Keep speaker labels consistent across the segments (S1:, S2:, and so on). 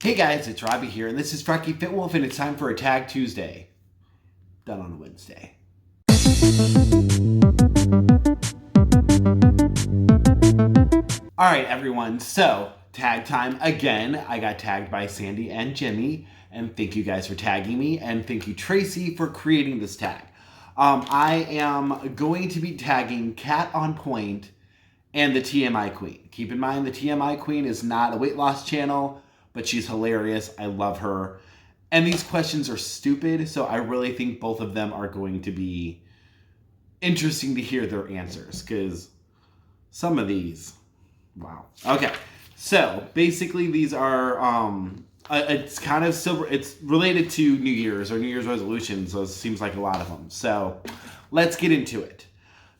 S1: Hey guys, it's Robbie here, and this is Frecky Fitwolf, and it's time for a Tag Tuesday. Done on a Wednesday. Alright everyone, so tag time again. I got tagged by Sandy and Jimmy, and thank you guys for tagging me, and thank you Tracy for creating this tag. I am going to be tagging Cat on Point and the TMI Queen. Keep in mind the TMI Queen is not a weight loss channel, but she's hilarious. I love her. And these questions are stupid, so I really think both of them are going to be interesting to hear their answers, because some of these, wow. Okay, so basically these are, it's kind of silver, it's related to New Year's or New Year's resolutions, so it seems like a lot of them. So let's get into it.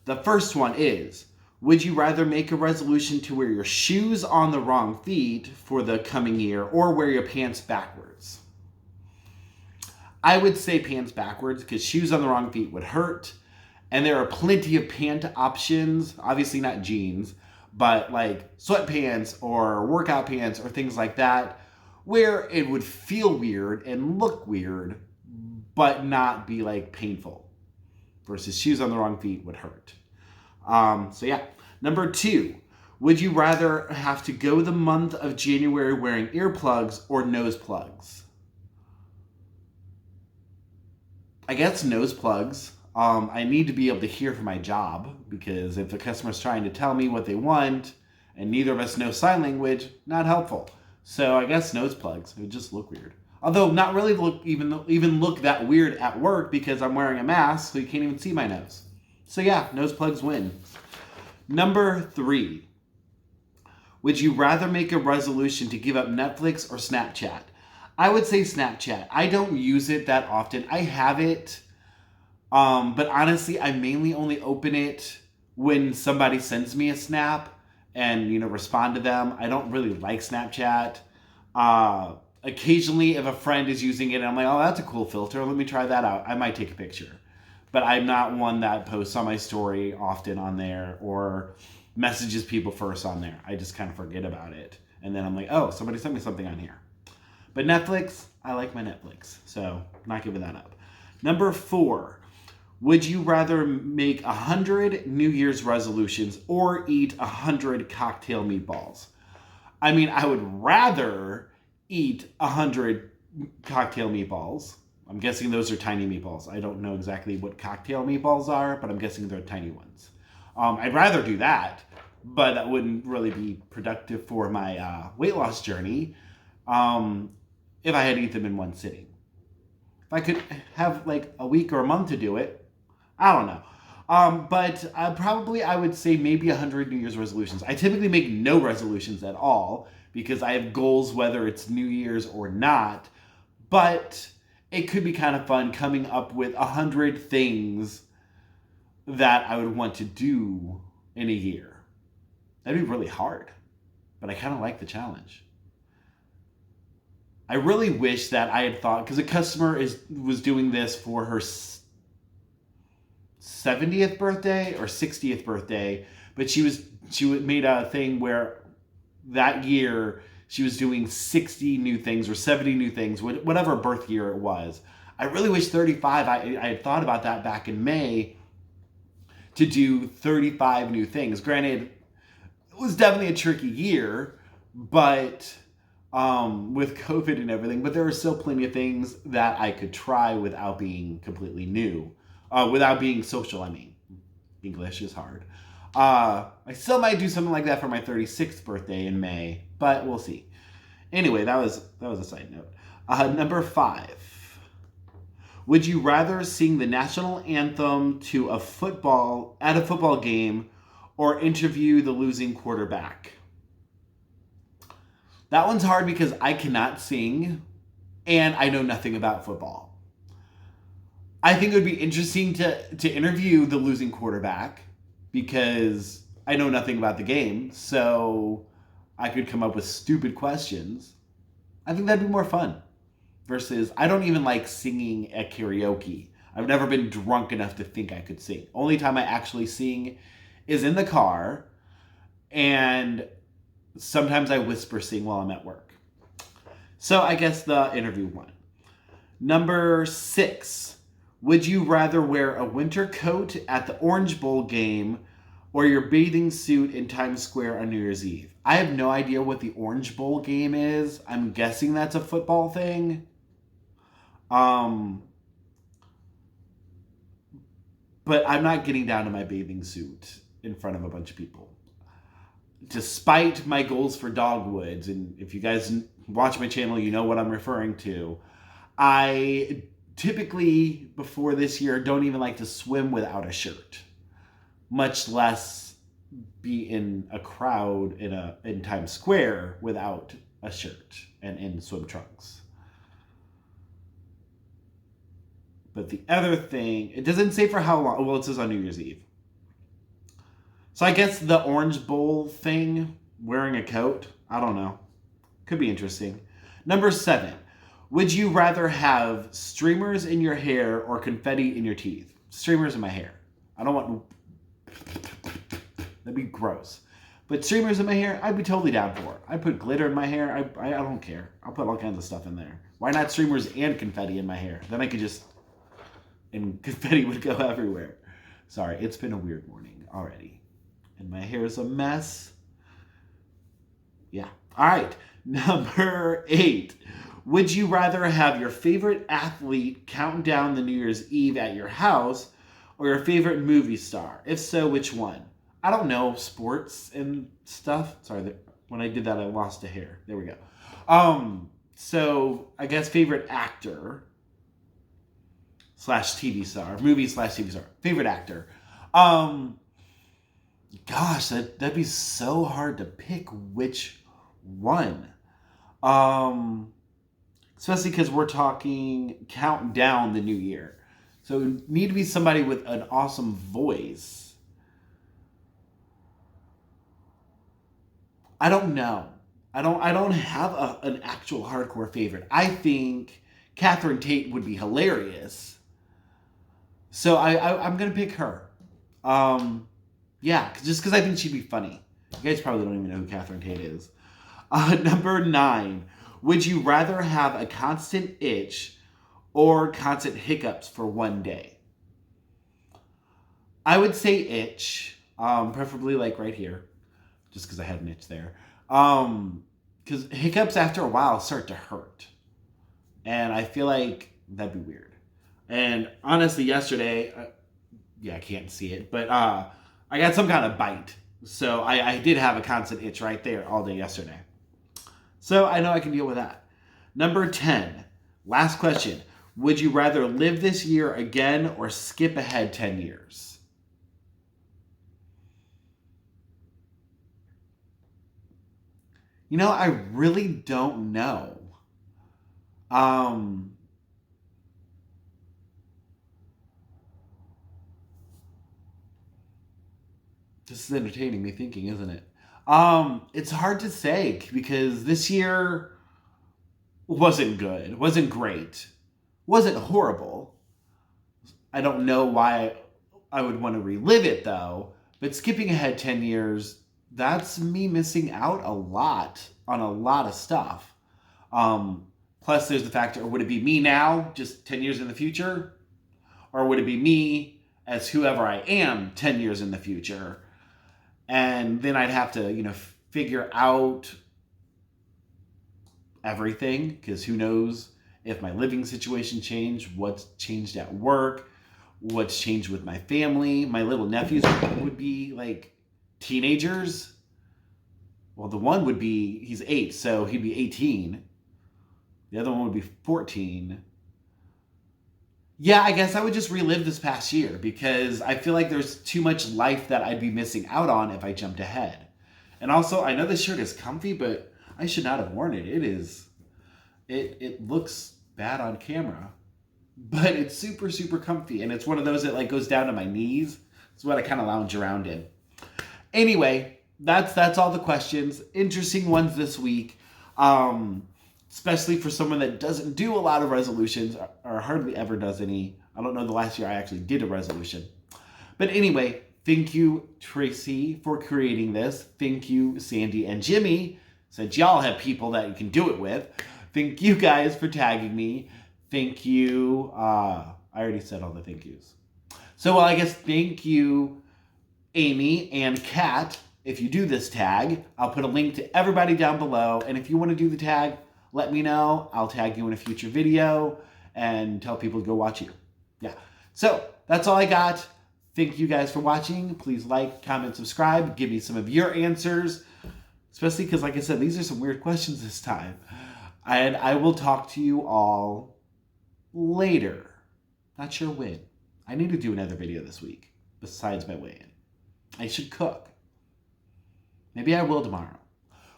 S1: The first one is, would you rather make a resolution to wear your shoes on the wrong feet for the coming year or wear your pants backwards? I would say pants backwards because shoes on the wrong feet would hurt. And there are plenty of pant options, obviously not jeans, but like sweatpants or workout pants or things like that, where it would feel weird and look weird, but not be like painful. Versus shoes on the wrong feet would hurt. So yeah. Number 2, would you rather have to go the month of January wearing earplugs or nose plugs? I guess nose plugs. I need to be able to hear for my job, because if the customer's trying to tell me what they want and neither of us know sign language, not helpful. So I guess nose plugs. It would just look weird. Although not really even look that weird at work because I'm wearing a mask, so you can't even see my nose. So yeah, nose plugs win. Number 3, would you rather make a resolution to give up Netflix or Snapchat? I would say Snapchat. I don't use it that often. I have it, but honestly, I mainly only open it when somebody sends me a snap and, respond to them. I don't really like Snapchat. Occasionally, if a friend is using it, and I'm like, oh, that's a cool filter, let me try that out, I might take a picture. But I'm not one that posts on my story often on there or messages people first on there. I just kind of forget about it. And then I'm like, oh, somebody sent me something on here. But Netflix, I like my Netflix. So not giving that up. Number 4, would you rather make 100 New Year's resolutions or eat 100 cocktail meatballs? I mean, I would rather eat 100 cocktail meatballs. I'm guessing those are tiny meatballs. I don't know exactly what cocktail meatballs are, but I'm guessing they're tiny ones. I'd rather do that, but that wouldn't really be productive for my weight loss journey if I had to eat them in one sitting. If I could have like a week or a month to do it, I don't know. But I would say maybe 100 New Year's resolutions. I typically make no resolutions at all because I have goals whether it's New Year's or not, but it could be kind of fun coming up with 100 things that I would want to do in a year. That'd be really hard, but I kind of like the challenge. I really wish that I had thought, because a customer was doing this for her 70th birthday or 60th birthday, but she made a thing where that year she was doing 60 new things or 70 new things, whatever birth year it was. I really wish 35, I had thought about that back in May, to do 35 new things. Granted, it was definitely a tricky year, but with COVID and everything, but there are still plenty of things that I could try without being completely new. Without being social, I mean. English is hard. I still might do something like that for my 36th birthday in May, but we'll see. Anyway, that was a side note. Number 5. Would you rather sing the national anthem at a football game or interview the losing quarterback? That one's hard because I cannot sing and I know nothing about football. I think it would be interesting to interview the losing quarterback because I know nothing about the game, so I could come up with stupid questions. I think that'd be more fun. Versus, I don't even like singing at karaoke. I've never been drunk enough to think I could sing. Only time I actually sing is in the car, and sometimes I whisper sing while I'm at work. So I guess the interview one. Number 6. Would you rather wear a winter coat at the Orange Bowl game or your bathing suit in Times Square on New Year's Eve? I have no idea what the Orange Bowl game is. I'm guessing that's a football thing. But I'm not getting down to my bathing suit in front of a bunch of people. Despite my goals for Dogwoods, and if you guys watch my channel, you know what I'm referring to. I typically, before this year, don't even like to swim without a shirt. Much less be in a crowd in Times Square without a shirt and in swim trunks. But the other thing, it doesn't say for how long. Well, it says on New Year's Eve. So I guess the Orange Bowl thing, wearing a coat, I don't know. Could be interesting. Number 7. Would you rather have streamers in your hair or confetti in your teeth? Streamers in my hair. I don't want... That'd be gross. But streamers in my hair, I'd be totally down for it. I'd put glitter in my hair. I don't care. I'll put all kinds of stuff in there. Why not streamers and confetti in my hair? Then I could just... And confetti would go everywhere. Sorry, it's been a weird morning already. And my hair is a mess. Yeah. All right. Number 8. Would you rather have your favorite athlete count down the New Year's Eve at your house or your favorite movie star? If so, which one? I don't know sports and stuff. Sorry, when I did that, I lost a hair. There we go. So I guess favorite actor / TV star, movie / TV star, favorite actor. Gosh, that'd be so hard to pick which one. Especially because we're talking count down the new year. So it would need to be somebody with an awesome voice. I don't know. I don't have an actual hardcore favorite. I think Catherine Tate would be hilarious. So I'm going to pick her. Yeah, just because I think she'd be funny. You guys probably don't even know who Catherine Tate is. Number 9. Would you rather have a constant itch or constant hiccups for one day? I would say itch, preferably like right here, just because I had an itch there. Because hiccups after a while start to hurt. And I feel like that'd be weird. And honestly, yesterday, I can't see it, but I got some kind of bite. So I did have a constant itch right there all day yesterday. So I know I can deal with that. Number 10, last question. Would you rather live this year again or skip ahead 10 years? You know, I really don't know. This is entertaining me thinking, isn't it? It's hard to say because this year wasn't good, wasn't great, wasn't horrible. I don't know why I would want to relive it though, but skipping ahead 10 years, that's me missing out a lot on a lot of stuff. Plus there's the factor, would it be me now, just 10 years in the future? Or would it be me as whoever I am 10 years in the future? And then I'd have to, figure out everything, because who knows if my living situation changed, what's changed at work, what's changed with my family. My little nephews would be like teenagers. Well, the one would be, he's 8, so he'd be 18. The other one would be 14. Yeah, I guess I would just relive this past year because I feel like there's too much life that I'd be missing out on if I jumped ahead. And also, I know this shirt is comfy, but I should not have worn it. It looks bad on camera, but it's super, super comfy. And it's one of those that like goes down to my knees. It's what I kind of lounge around in. Anyway, that's all the questions. Interesting ones this week. Especially for someone that doesn't do a lot of resolutions or hardly ever does any. I don't know the last year I actually did a resolution. But anyway, thank you, Tracy, for creating this. Thank you, Sandy and Jimmy, since y'all have people that you can do it with. Thank you guys for tagging me. Thank you. I already said all the thank yous. So, well, I guess thank you, Amy and Kat. If you do this tag, I'll put a link to everybody down below. And if you want to do the tag, let me know. I'll tag you in a future video and tell people to go watch you. Yeah. So that's all I got. Thank you guys for watching. Please like, comment, subscribe. Give me some of your answers. Especially because, like I said, these are some weird questions this time. And I will talk to you all later. Not sure when. I need to do another video this week besides my weigh-in. I should cook. Maybe I will tomorrow.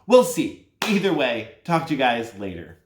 S1: We'll see. Either way, talk to you guys later.